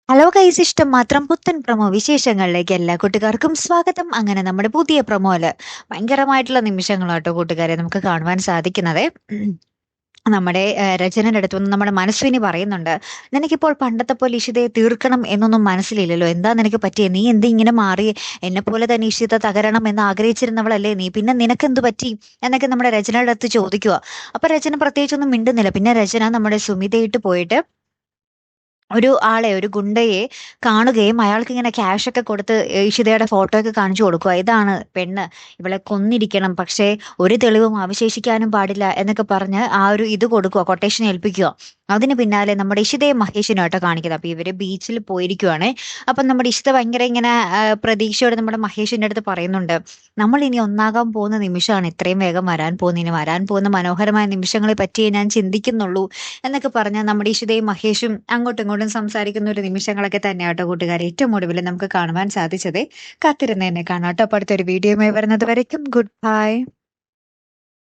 Hello guys, ഇഷ്ടം മാത്രം പുത്തൻ പ്രൊമോ വിശേഷങ്ങളിലേക്ക് എല്ലാ കൂട്ടുകാർക്കും സ്വാഗതം. അങ്ങനെ നമ്മുടെ പുതിയ പ്രൊമോയില് ഭയങ്കരമായിട്ടുള്ള നിമിഷങ്ങളാട്ടോ കൂട്ടുകാരെ നമുക്ക് കാണുവാൻ സാധിക്കുന്നത്. നമ്മുടെ രചനയുടെ അടുത്ത് വന്ന് നമ്മുടെ മനസ്വിനി പറയുന്നുണ്ട്, നിനക്കിപ്പോൾ പണ്ടത്തെ പോലെ ഇഷിതയെ തീർക്കണം എന്നൊന്നും മനസ്സിലില്ലല്ലോ, എന്താ നിനക്ക് പറ്റിയേ, നീ എന്ത് ഇങ്ങനെ മാറി, എന്നെ പോലെ തന്നെ ഇഷിത തകരണം എന്ന് ആഗ്രഹിച്ചിരുന്നവളല്ലേ നീ, പിന്നെ നിനക്കെന്ത് പറ്റി എന്നൊക്കെ നമ്മുടെ രചനയുടെ അടുത്ത് ചോദിക്കുക. അപ്പൊ രചന പ്രത്യേകിച്ചൊന്നും മിണ്ടുന്നില്ല. പിന്നെ രചന നമ്മുടെ സുമിതയിട്ട് പോയിട്ട് ഒരു ഗുണ്ടയെ കാണുകയും അയാൾക്ക് ഇങ്ങനെ ക്യാഷ് ഒക്കെ കൊടുത്ത് ഇഷിതയുടെ ഫോട്ടോ ഒക്കെ കാണിച്ചു കൊടുക്കുക. ഇതാണ് പെണ്ണ്, ഇവളെ കൊന്നിരിക്കണം, പക്ഷേ ഒരു തെളിവും അവശേഷിക്കാനും പാടില്ല എന്നൊക്കെ പറഞ്ഞ് ആ ഒരു ഇത് കൊടുക്കുക, കൊട്ടേഷൻ ഏൽപ്പിക്കുക. അതിന് പിന്നാലെ നമ്മുടെ ഇഷിതയും മഹേഷിനുമായിട്ട് കാണിക്കുന്നത്. അപ്പൊ ഇവര് ബീച്ചിൽ പോയിരിക്കുവാണ്. അപ്പൊ നമ്മുടെ ഇഷിത ഭയങ്കര ഇങ്ങനെ പ്രതീക്ഷയോടെ നമ്മുടെ മഹേഷിന്റെ അടുത്ത് പറയുന്നുണ്ട്, നമ്മൾ ഇനി ഒന്നാകാൻ പോകുന്ന നിമിഷമാണ് ഇത്രയും വേഗം വരാൻ പോകുന്ന, ഇനി വരാൻ പോകുന്ന മനോഹരമായ നിമിഷങ്ങളെ പറ്റിയേ ഞാൻ ചിന്തിക്കുന്നുള്ളൂ എന്നൊക്കെ പറഞ്ഞ് നമ്മുടെ ഇഷിതയും മഹേഷും അങ്ങോട്ടും ഇങ്ങോട്ടും സംസാരിക്കുന്ന ഒരു നിമിഷങ്ങളൊക്കെ തന്നെയാട്ടോ കൂട്ടുകാരെ ഏറ്റവും ഒടുവിൽ നമുക്ക് കാണുവാൻ സാധിച്ചത്. കാത്തിരുന്ന് തന്നെ കാണാട്ടോ. അപ്പൊ അടുത്തൊരു വീഡിയോയുമായി വരുന്നത് വരയ്ക്കും ഗുഡ് ബൈ.